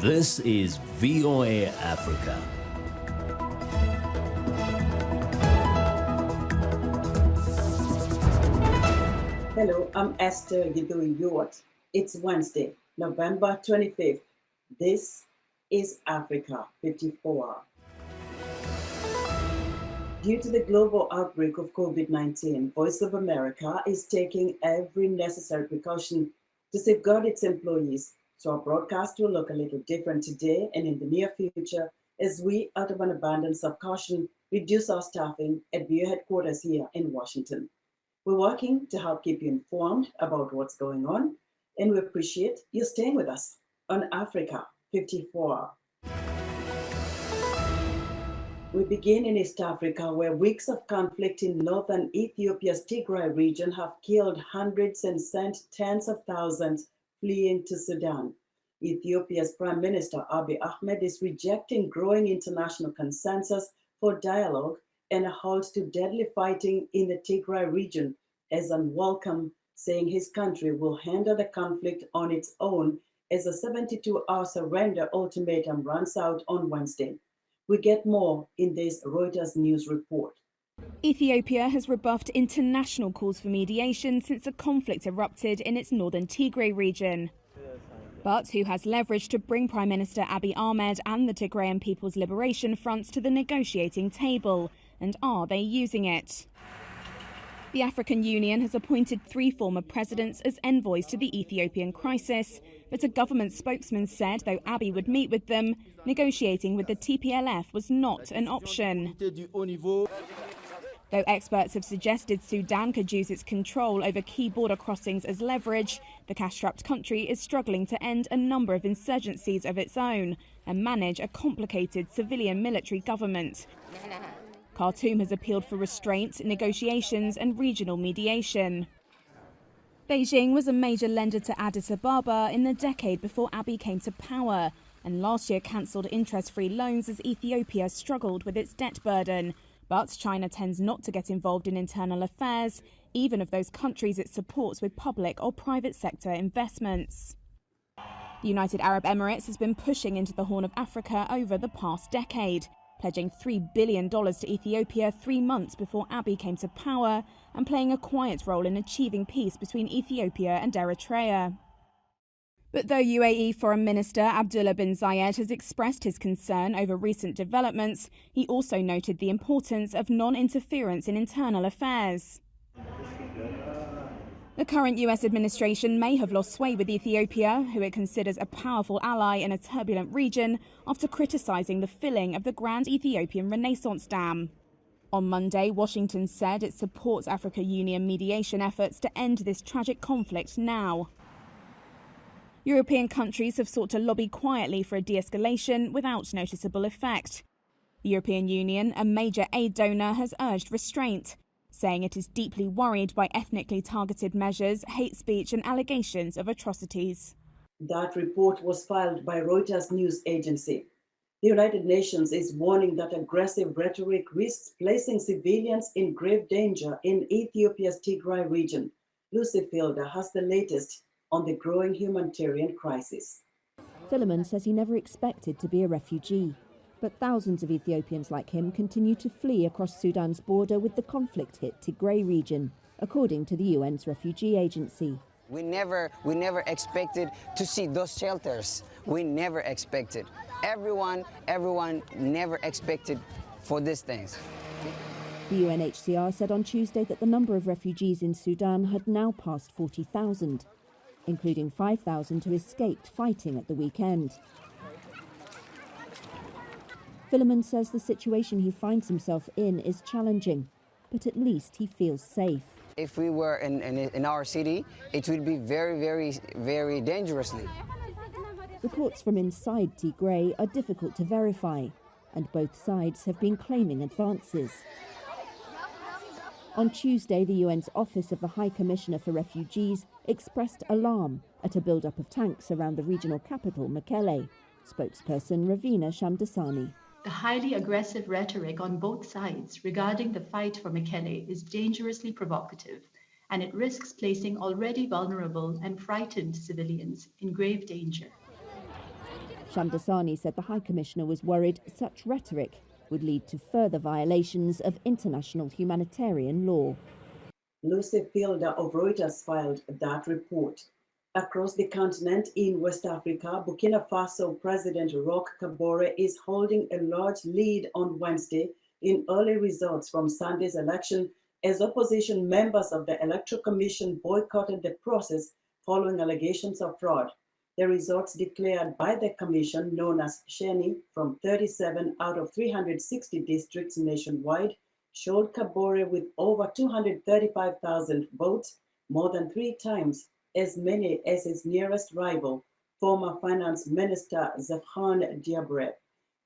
This is VOA Africa. Hello, I'm Esther Githui-Ewart. It's Wednesday, November 25th. This is Africa 54. Due to the global outbreak of COVID-19, Voice of America is taking every necessary precaution to safeguard its employees. So our broadcast will look a little different today and in the near future as we, out of an abundance of caution, reduce our staffing at VOA headquarters here in Washington. We're working to help keep you informed about what's going on, and we appreciate you staying with us on Africa 54. We begin in East Africa, where weeks of conflict in northern Ethiopia's Tigray region have killed hundreds and sent tens of thousands fleeing to Sudan. Ethiopia's Prime Minister Abiy Ahmed is rejecting growing international consensus for dialogue and a halt to deadly fighting in the Tigray region as unwelcome, saying his country will handle the conflict on its own as a 72-hour surrender ultimatum runs out on Wednesday. We get more in this Reuters news report. Ethiopia has rebuffed international calls for mediation since the conflict erupted in its northern Tigray region. But who has leverage to bring Prime Minister Abiy Ahmed and the Tigrayan People's Liberation Fronts to the negotiating table? And are they using it? The African Union has appointed 3 former presidents as envoys to the Ethiopian crisis, but a government spokesman said though Abiy would meet with them, negotiating with the TPLF was not an option. Though experts have suggested Sudan could use its control over key border crossings as leverage, the cash-strapped country is struggling to end a number of insurgencies of its own and manage a complicated civilian-military government. Khartoum has appealed for restraint, negotiations and regional mediation. Beijing was a major lender to Addis Ababa in the decade before Abiy came to power, and last year cancelled interest-free loans as Ethiopia struggled with its debt burden. But China tends not to get involved in internal affairs, even of those countries it supports with public or private sector investments. The United Arab Emirates has been pushing into the Horn of Africa over the past decade, pledging $3 billion to Ethiopia 3 months before Abiy came to power and playing a quiet role in achieving peace between Ethiopia and Eritrea. But though UAE Foreign Minister Abdullah bin Zayed has expressed his concern over recent developments, he also noted the importance of non-interference in internal affairs. The current US administration may have lost sway with Ethiopia, who it considers a powerful ally in a turbulent region, after criticizing the filling of the Grand Ethiopian Renaissance Dam. On Monday, Washington said it supports Africa Union mediation efforts to end this tragic conflict now. European countries have sought to lobby quietly for a de-escalation without noticeable effect. The European Union, a major aid donor, has urged restraint, saying it is deeply worried by ethnically targeted measures, hate speech and allegations of atrocities. That report was filed by Reuters news agency. The United Nations is warning that aggressive rhetoric risks placing civilians in grave danger in Ethiopia's Tigray region. Lucy Fielder has the latest on the growing humanitarian crisis. Philemon says he never expected to be a refugee, but thousands of Ethiopians like him continue to flee across Sudan's border with the conflict-hit Tigray region, according to the UN's refugee agency. We never expected to see those shelters. We never expected. Everyone never expected for these things. The UNHCR said on Tuesday that the number of refugees in Sudan had now passed 40,000. Including 5,000 who escaped fighting at the weekend. Philemon says the situation he finds himself in is challenging, but at least he feels safe. If we were in our city, it would be very dangerously. Reports from inside Tigray are difficult to verify, and both sides have been claiming advances. On Tuesday, the UN's Office of the High Commissioner for Refugees expressed alarm at a build-up of tanks around the regional capital, Mekelle. Spokesperson Ravina Shamdasani. The highly aggressive rhetoric on both sides regarding the fight for Mekelle is dangerously provocative, and it risks placing already vulnerable and frightened civilians in grave danger. Shamdasani said the High Commissioner was worried such rhetoric would lead to further violations of international humanitarian law. Lucy Fielder of Reuters filed that report. Across the continent in West Africa, Burkina Faso President Roch Kabore is holding a large lead on Wednesday in early results from Sunday's election as opposition members of the Electoral Commission boycotted the process following allegations of fraud. The results declared by the commission, known as CENI, from 37 out of 360 districts nationwide, showed Kabore with over 235,000 votes, more than 3 times as many as his nearest rival, former Finance Minister Zephirin Diabre.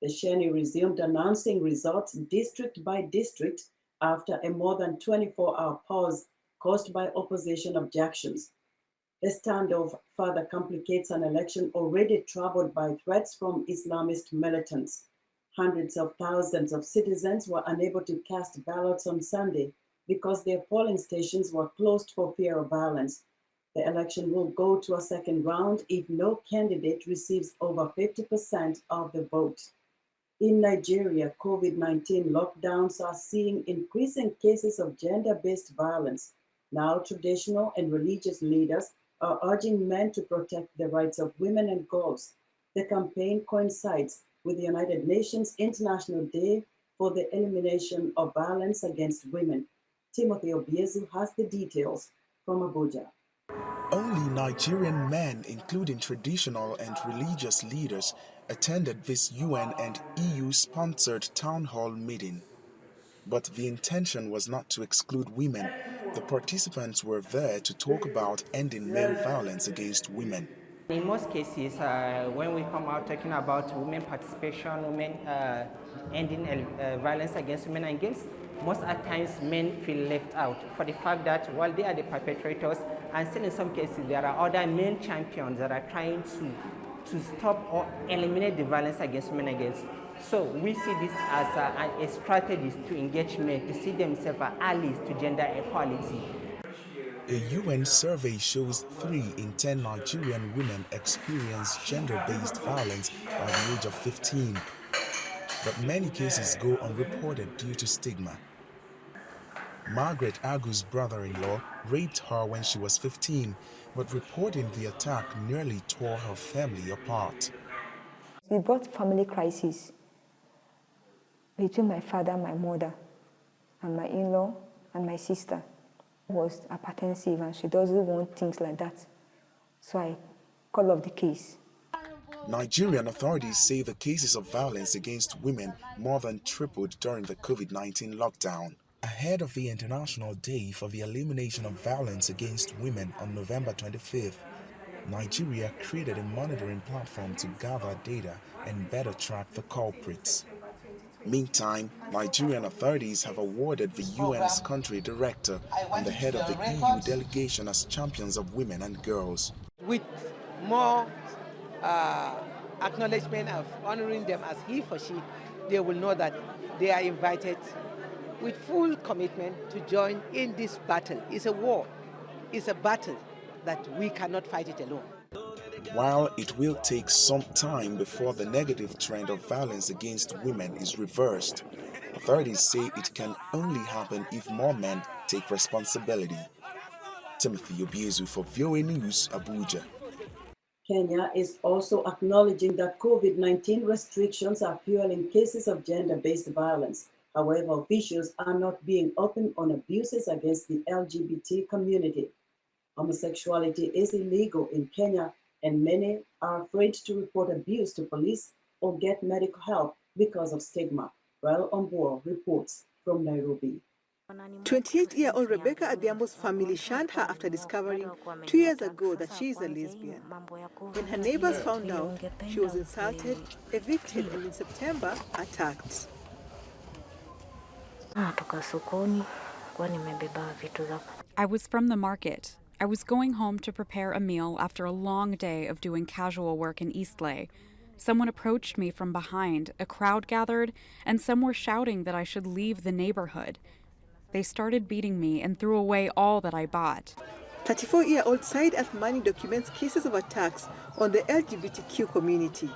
The CENI resumed announcing results district by district after a more than 24-hour pause caused by opposition objections. The standoff further complicates an election already troubled by threats from Islamist militants. Hundreds of thousands of citizens were unable to cast ballots on Sunday because their polling stations were closed for fear of violence. The election will go to a second round if no candidate receives over 50% of the vote. In Nigeria, COVID-19 lockdowns are seeing increasing cases of gender-based violence. Now, traditional and religious leaders are urging men to protect the rights of women and girls. The campaign coincides with the United Nations International Day for the Elimination of Violence Against Women. Timothy Obiezu has the details from Abuja. Only Nigerian men, including traditional and religious leaders, attended this UN and EU-sponsored town hall meeting. But the intention was not to exclude women. The participants were there to talk about ending male violence against women. In most cases, when we come out talking about women participation, women ending violence against women and girls, most at times men feel left out for the fact that while they are the perpetrators, and still in some cases there are other men champions that are trying to stop or eliminate the violence against women and girls. So we see this as a strategy to engage men, to see themselves as allies to gender equality. A UN survey shows 3 in 10 Nigerian women experience gender-based violence by the age of 15. But many cases go unreported due to stigma. Margaret Agu's brother-in-law raped her when she was 15, but reporting the attack nearly tore her family apart. It brought family crisis between my father, my mother, and my in-law and my sister. Was hypertensive and she doesn't want things like that. So I called off the case. Nigerian authorities say the cases of violence against women more than tripled during the COVID-19 lockdown. Ahead of the International Day for the Elimination of Violence Against Women on November 25th, Nigeria created a monitoring platform to gather data and better track the culprits. Meantime, Nigerian authorities have awarded the UN's country director and the head of the EU delegation as champions of women and girls. With more acknowledgement of honoring them as he or she, they will know that they are invited with full commitment to join in this battle. It's a war. It's a battle that we cannot fight it alone. While it will take some time before the negative trend of violence against women is reversed, authorities say it can only happen if more men take responsibility. Timothy Obiezu for VOA News, Abuja. Kenya is also acknowledging that COVID-19 restrictions are fueling cases of gender-based violence. However, officials are not being open on abuses against the LGBT community. Homosexuality is illegal in Kenya, and many are afraid to report abuse to police or get medical help because of stigma. Rael Ombuo reports from Nairobi. 28-year-old Rebecca Adhiambo's family shunned her after discovering 2 years ago that she is a lesbian. When her neighbors found out, she was insulted, evicted, and in September, attacked. I was from the market. I was going home to prepare a meal after a long day of doing casual work in Eastlay. Someone approached me from behind, a crowd gathered, and some were shouting that I should leave the neighborhood. They started beating me and threw away all that I bought. 34-year-old Said Athmani documents cases of attacks on the LGBTQ community.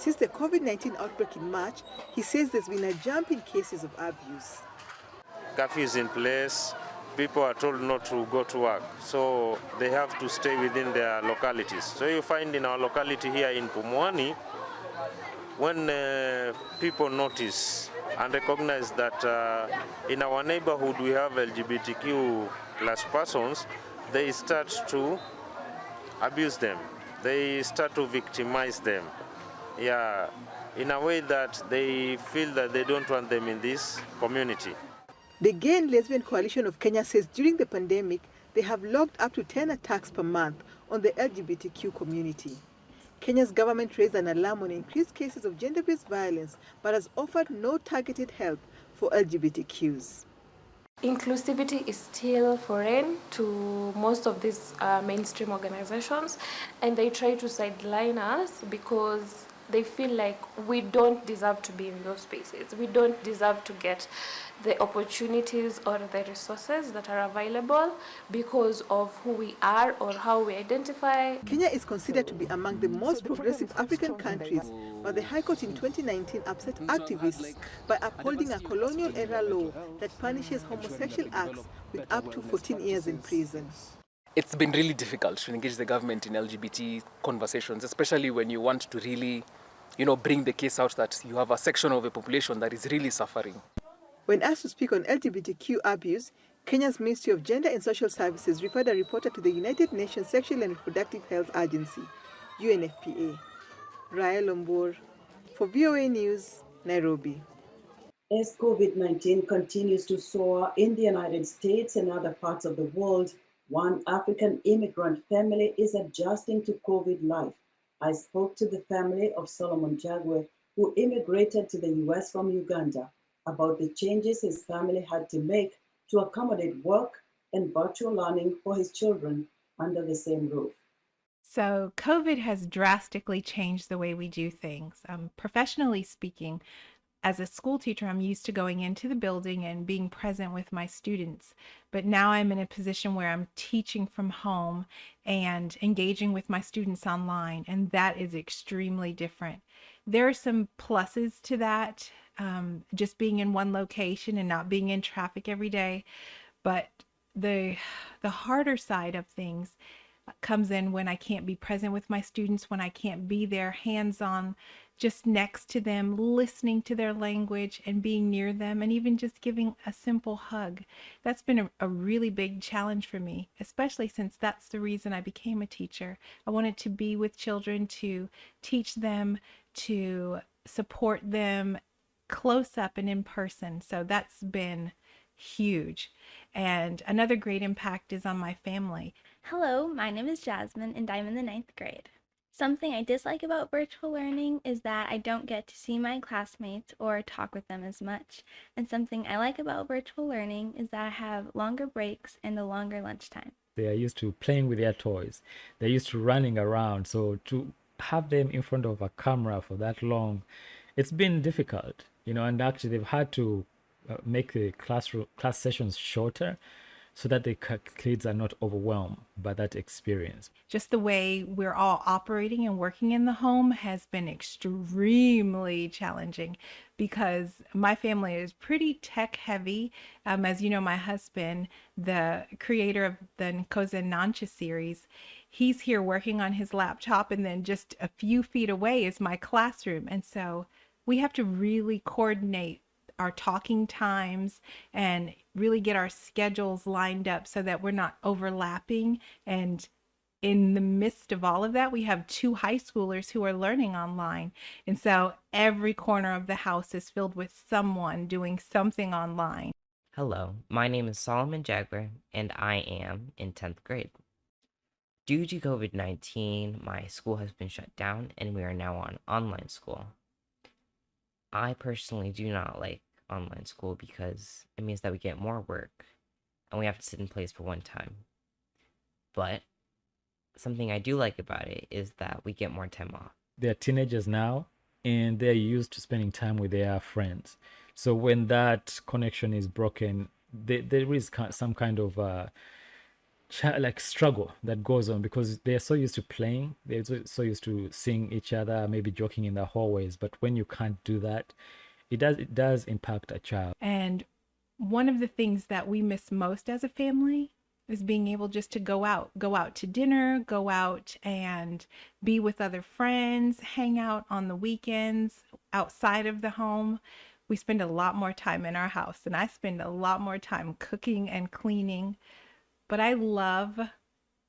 Since the COVID-19 outbreak in March, he says there's been a jump in cases of abuse. Curfew is in place. People are told not to go to work, so they have to stay within their localities. So you find in our locality here in Pumwani, when people notice and recognize that in our neighborhood we have LGBTQ plus persons, they start to abuse them. They start to victimize them. Yeah, in a way that they feel that they don't want them in this community. The Gay and Lesbian Coalition of Kenya says during the pandemic, they have logged up to 10 attacks per month on the LGBTQ community. Kenya's government raised an alarm on increased cases of gender-based violence, but has offered no targeted help for LGBTQs. Inclusivity is still foreign to most of these mainstream organizations, and they try to sideline us because they feel like we don't deserve to be in those spaces. We don't deserve to get the opportunities or the resources that are available because of who we are or how we identify. Kenya is considered to be among the most progressive African countries, but the High Court in 2019 upset activists by upholding a colonial-era law that punishes homosexual acts with up to 14 years in prison. It's been really difficult to engage the government in LGBT conversations, especially when you want to really, bring the case out that you have a section of the population that is really suffering. When asked to speak on LGBTQ abuse, Kenya's Ministry of Gender and Social Services referred a reporter to the United Nations Sexual and Reproductive Health Agency, UNFPA. Rael Ombor, for VOA News, Nairobi. As COVID-19 continues to soar in the United States and other parts of the world, one African immigrant family is adjusting to COVID life. I spoke to the family of Solomon Jagwe, who immigrated to the US from Uganda, about the changes his family had to make to accommodate work and virtual learning for his children under the same roof. So COVID has drastically changed the way we do things. Professionally speaking, as a school teacher, I'm used to going into the building and being present with my students. But now I'm in a position where I'm teaching from home and engaging with my students online, and that is extremely different. There are some pluses to that, just being in one location and not being in traffic every day. But the harder side of things comes in when I can't be present with my students, when I can't be there hands-on, just next to them, listening to their language and being near them, and even just giving a simple hug. That's been a really big challenge for me, especially since that's the reason I became a teacher. I wanted to be with children, to teach them, to support them close up and in person. So that's been huge. And another great impact is on my family. Hello, my name is Jasmine and I'm in the 9th grade. Something I dislike about virtual learning is that I don't get to see my classmates or talk with them as much. And something I like about virtual learning is that I have longer breaks and a longer lunchtime. They are used to playing with their toys. They're used to running around. So to have them in front of a camera for that long, it's been difficult, and actually they've had to make the class sessions shorter so that the kids are not overwhelmed by that experience. Just the way we're all operating and working in the home has been extremely challenging because my family is pretty tech heavy. As you know, my husband, the creator of the Nkoze Nancha series, he's here working on his laptop, and then just a few feet away is my classroom. And so we have to really coordinate our talking times and really get our schedules lined up so that we're not overlapping. And in the midst of all of that, we have 2 high schoolers who are learning online. And so every corner of the house is filled with someone doing something online. Hello, my name is Solomon Jagwe, and I am in 10th grade. Due to COVID-19, my school has been shut down and we are now on online school. I personally do not like online school because it means that we get more work and we have to sit in place for one time. But something I do like about it is that we get more time off. They're teenagers now and they're used to spending time with their friends. So when that connection is broken, there is some kind of struggle that goes on, because they're so used to playing, they're so used to seeing each other, maybe joking in the hallways. But when you can't do that, it does impact a child. And one of the things that we miss most as a family is being able just to go out to dinner, go out and be with other friends, hang out on the weekends outside of the home. We spend a lot more time in our house, and I spend a lot more time cooking and cleaning. But I love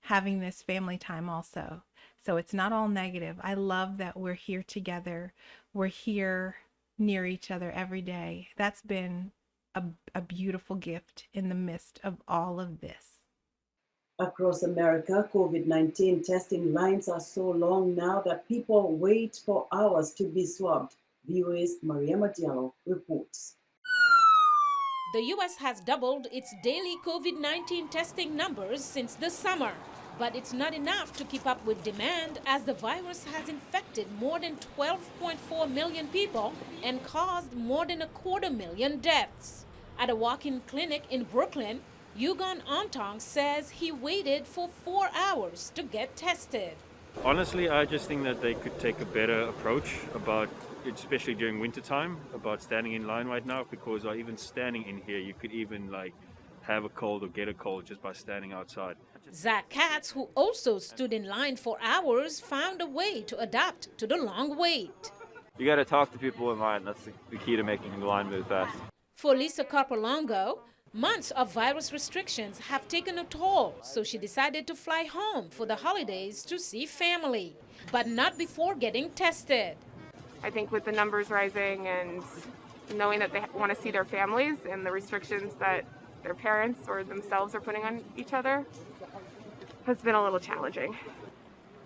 having this family time also. So it's not all negative. I love that we're here together. We're here near each other every day. That's been a beautiful gift in the midst of all of this. Across America, COVID-19 testing lines are so long now that people wait for hours to be swabbed. VOA's Mariama Diallo reports. The U.S. has doubled its daily COVID-19 testing numbers since the summer. But it's not enough to keep up with demand, as the virus has infected more than 12.4 million people and caused more than 250,000 deaths. At a walk-in clinic in Brooklyn, Yugon Ontong says he waited for 4 hours to get tested. Honestly, I just think that they could take a better approach about, especially during wintertime, about standing in line right now, because even standing in here, you could even have a cold or get a cold just by standing outside. Zach Katz, who also stood in line for hours, found a way to adapt to the long wait. You got to talk to people in line. That's the key to making the line move fast. For Lisa Carpolongo, months of virus restrictions have taken a toll, so she decided to fly home for the holidays to see family, but not before getting tested. I think with the numbers rising and knowing that they want to see their families and the restrictions that their parents or themselves are putting on each other has been a little challenging.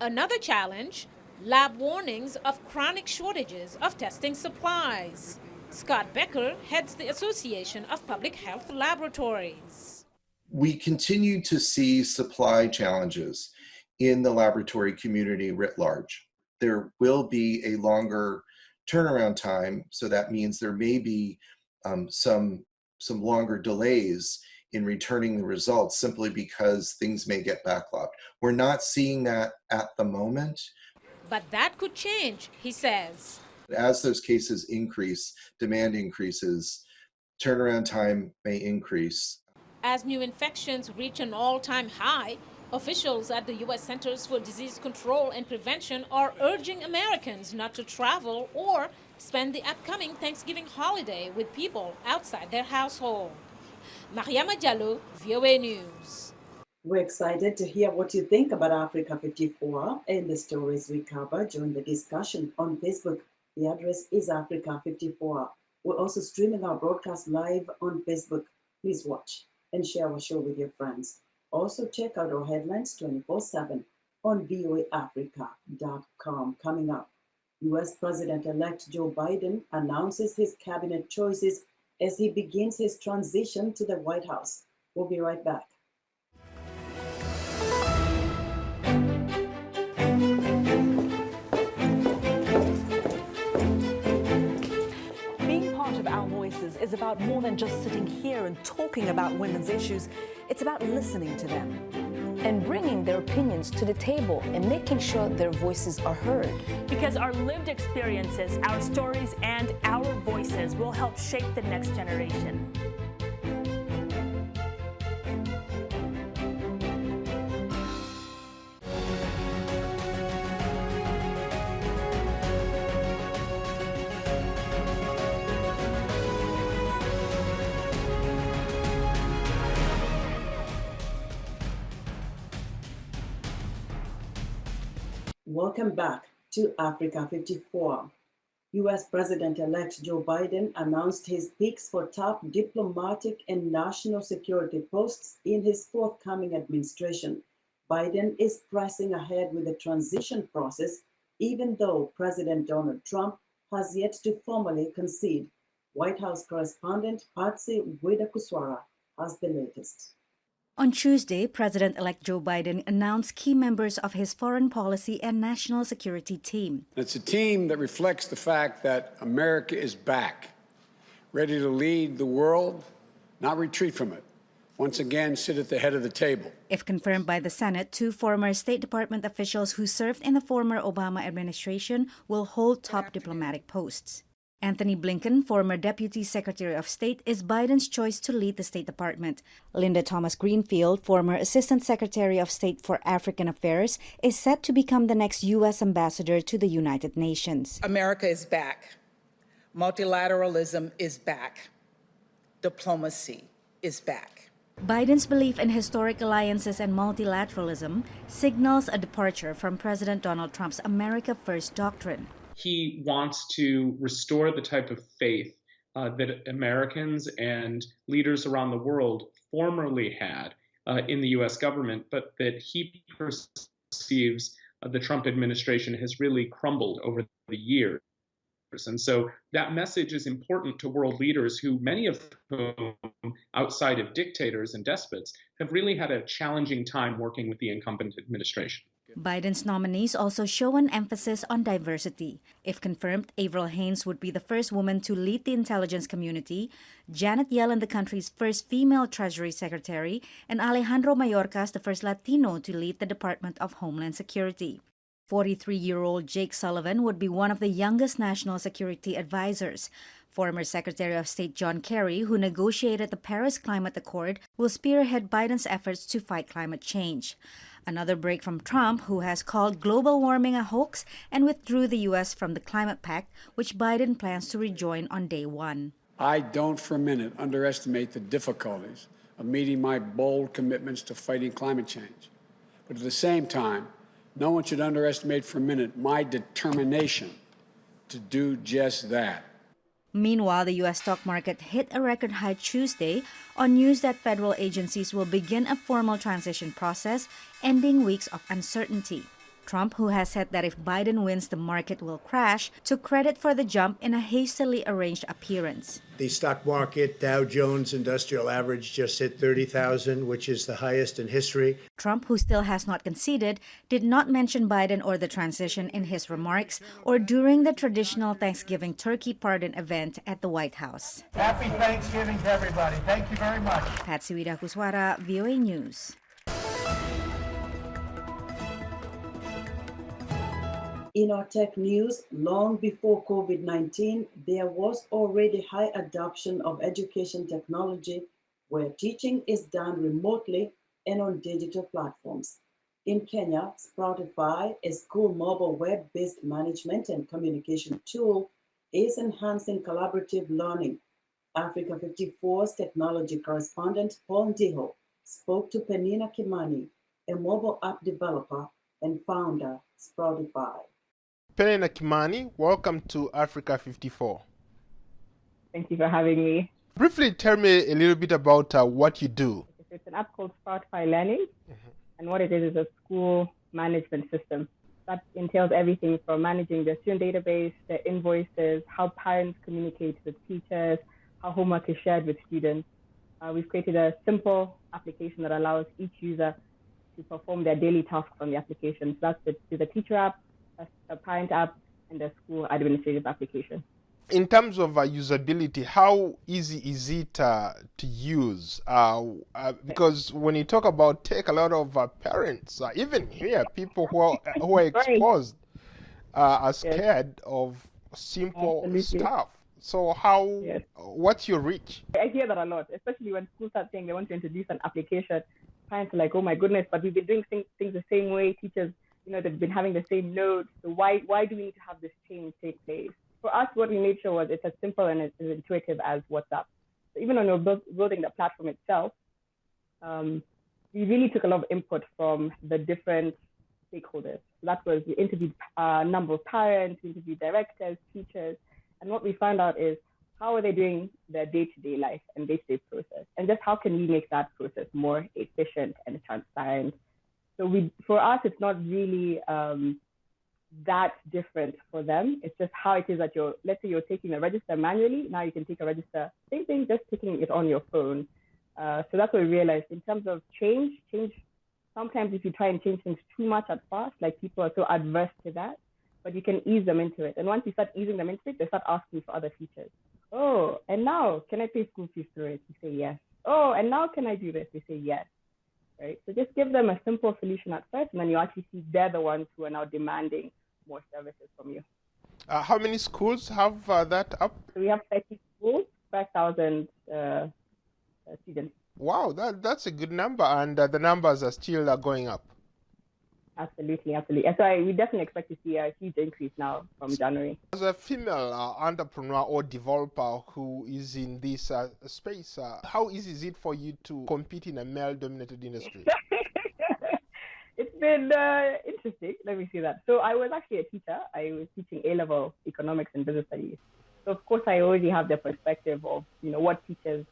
Another challenge, lab warnings of chronic shortages of testing supplies. Scott Becker heads the Association of Public Health Laboratories. We continue to see supply challenges in the laboratory community writ large. There will be a longer turnaround time, so that means there may be some longer delays in returning the results simply because things may get backlogged. We're not seeing that at the moment. But that could change, he says. As those cases increase, demand increases, turnaround time may increase. As new infections reach an all-time high, officials at the U.S. Centers for Disease Control and Prevention are urging Americans not to travel or spend the upcoming Thanksgiving holiday with people outside their household. Mariama Diallo, VOA News. We're excited to hear what you think about Africa 54 and the stories we cover during the discussion on Facebook. The address is Africa 54. We're also streaming our broadcast live on Facebook. Please watch and share our show with your friends. Also check out our headlines 24/7 on voaafrica.com. Coming up, U.S. President-elect Joe Biden announces his cabinet choices as he begins his transition to the White House. We'll be right back. Is about more than just sitting here and talking about women's issues. It's about listening to them and bringing their opinions to the table and making sure their voices are heard. Because our lived experiences, our stories, and our voices will help shape the next generation. Welcome back to Africa 54. U.S. President-elect Joe Biden announced his picks for top diplomatic and national security posts in his forthcoming administration. Biden is pressing ahead with the transition process, even though President Donald Trump has yet to formally concede. White House correspondent Patsy Widakuswara has the latest. On Tuesday, President-elect Joe Biden announced key members of his foreign policy and national security team. It's a team that reflects the fact that America is back, ready to lead the world, not retreat from it, once again sit at the head of the table. If confirmed by the Senate, 2 former State Department officials who served in the former Obama administration will hold top diplomatic posts. Anthony Blinken, former Deputy Secretary of State, is Biden's choice to lead the State Department. Linda Thomas-Greenfield, former Assistant Secretary of State for African Affairs, is set to become the next U.S. ambassador to the United Nations. America is back. Multilateralism is back. Diplomacy is back. Biden's belief in historic alliances and multilateralism signals a departure from President Donald Trump's America First doctrine. He wants to restore the type of faith that Americans and leaders around the world formerly had in the U.S. government, but that he perceives the Trump administration has really crumbled over the years. And so that message is important to world leaders who, many of whom, outside of dictators and despots, have really had a challenging time working with the incumbent administration. Biden's nominees also show an emphasis on diversity. If confirmed, Avril Haines would be the first woman to lead the intelligence community, Janet Yellen the country's first female Treasury Secretary, and Alejandro Mayorkas the first Latino to lead the Department of Homeland Security. 43-year-old Jake Sullivan would be one of the youngest national security advisors. Former Secretary of State John Kerry, who negotiated the Paris Climate Accord, will spearhead Biden's efforts to fight climate change. Another break from Trump, who has called global warming a hoax and withdrew the U.S. from the Climate Pact, which Biden plans to rejoin on day one. I don't for a minute underestimate the difficulties of meeting my bold commitments to fighting climate change. But at the same time, no one should underestimate for a minute my determination to do just that. Meanwhile, the U.S. stock market hit a record high Tuesday on news that federal agencies will begin a formal transition process, ending weeks of uncertainty. Trump, who has said that if Biden wins, the market will crash, took credit for the jump in a hastily arranged appearance. The stock market, Dow Jones Industrial Average, just hit 30,000, which is the highest in history. Trump, who still has not conceded, did not mention Biden or the transition in his remarks or during the traditional Thanksgiving turkey pardon event at the White House. Happy Thanksgiving to everybody. Thank you very much. Patsy Widakuswara, VOA News. In our tech news, long before COVID-19, there was already high adoption of education technology where teaching is done remotely and on digital platforms. In Kenya, Sproutify, a school mobile web-based management and communication tool, is enhancing collaborative learning. Africa 54's technology correspondent Paul Ndiho spoke to Penina Kimani, a mobile app developer and founder, Sproutify. Penina Kimani, welcome to Africa 54. Thank you for having me. Briefly tell me a little bit about what you do. It's an app called Sproutify Learning, and what it is a school management system that entails everything from managing the student database, the invoices, how parents communicate with teachers, how homework is shared with students. We've created a simple application that allows each user to perform their daily tasks on the application. So that's the teacher app, a parent app, and the school administrative application. In terms of usability, how easy is it to use? Because when you talk about tech, a lot of parents, even here, people who are exposed are scared of simple stuff. So what's your reach? I hear that a lot, especially when schools start saying they want to introduce an application. Parents are like, oh my goodness, but we've been doing things the same way. Teachers, they've been having the same notes. So why do we need to have this change take place? For us, what we made sure was it's as simple and as intuitive as WhatsApp. So even when we're building the platform itself, we really took a lot of input from the different stakeholders. So that was, we interviewed a number of parents, we interviewed directors, teachers, and what we found out is how are they doing their day-to-day life and day-to-day process, and just how can we make that process more efficient and transparent. So for us, it's not really that different for them. It's just how it is that let's say you're taking a register manually. Now you can take a register, same thing, just taking it on your phone. So that's what we realized. In terms of change, sometimes if you try and change things too much at first, like people are so adverse to that, but you can ease them into it. And once you start easing them into it, they start asking for other features. Oh, and now can I pay school fees through it? You say yes. oh, and now can I do this? They say yes, right? So just give them a simple solution at first, and then you actually see they're the ones who are now demanding more services from you. How many schools have that up? So we have 30 schools, 5,000 students. Wow, that's a good number, and the numbers are still going up. Absolutely, absolutely. And so we definitely expect to see a huge increase now from January. As a female entrepreneur or developer who is in this space, how easy is it for you to compete in a male-dominated industry? It's been interesting. Let me see that. So I was actually a teacher. I was teaching A-level economics and business studies. So of course I already have the perspective of what teachers'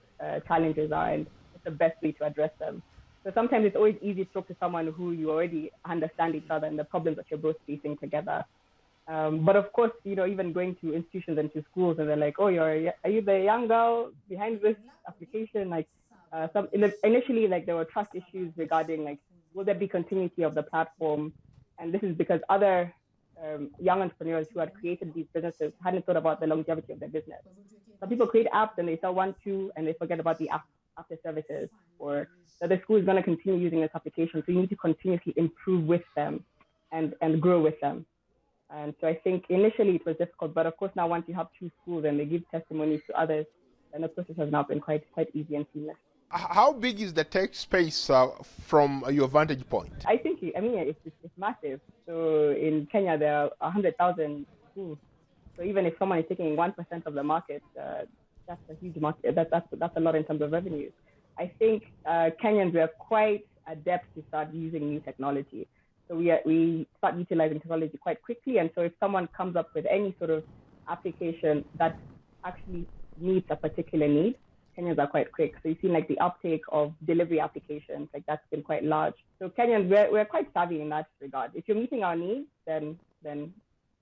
challenges are and what's the best way to address them. So sometimes it's always easy to talk to someone who you already understand each other and the problems that you're both facing together. But of course, even going to institutions and to schools, and they're like, "Oh, are you the young girl behind this application?" Like, initially, like there were trust issues regarding will there be continuity of the platform? And this is because other young entrepreneurs who had created these businesses hadn't thought about the longevity of their business. Some people create apps and they sell 1, 2, and they forget about the after services, or that the school is going to continue using this application. So you need to continuously improve with them and grow with them. And so I think initially it was difficult, but of course now once you have 2 schools and they give testimonies to others, then the process has now been quite easy and seamless. How big is the tech space from your vantage point? I think, it's massive. So in Kenya, there are 100,000 schools. So even if someone is taking 1% of the market, that's a huge market. That's a lot in terms of revenue. I think Kenyans were quite adept to start using new technology. So we start utilizing technology quite quickly. And so if someone comes up with any sort of application that actually meets a particular need, Kenyans are quite quick. So you see the uptake of delivery applications, that's been quite large. So Kenyans, we're quite savvy in that regard. If you're meeting our needs, then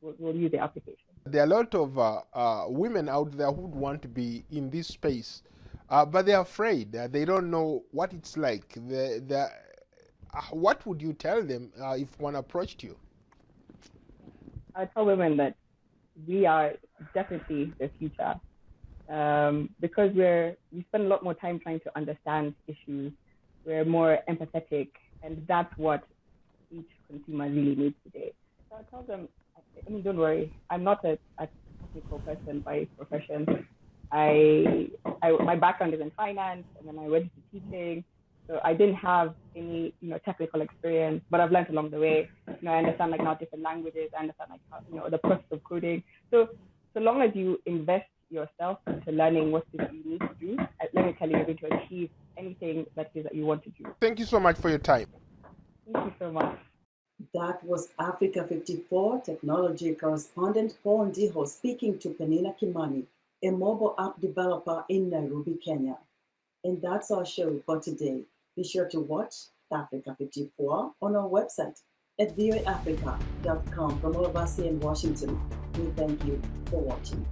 we'll use the application. There are a lot of women out there who would want to be in this space, but they're afraid. They don't know what it's like. What would you tell them if one approached you? I tell women that we are definitely the future. Because we spend a lot more time trying to understand issues. We're more empathetic, and that's what each consumer really needs today. So I tell them, don't worry, I'm not a technical person by profession. My background is in finance, and then I went into teaching. So I didn't have any technical experience, but I've learned along the way. I understand now different languages. I understand how, the process of coding. So long as you invest yourself into learning what you need to do, let me tell you, you're going to achieve anything that you want to do. Thank you so much for your time. Thank you so much. That was Africa 54 technology correspondent Paul Ndiho speaking to Penina Kimani, a mobile app developer in Nairobi, Kenya. And that's our show for today. Be sure to watch Africa 54 on our website at voaafrica.com. From all of us here in Washington, we thank you for watching.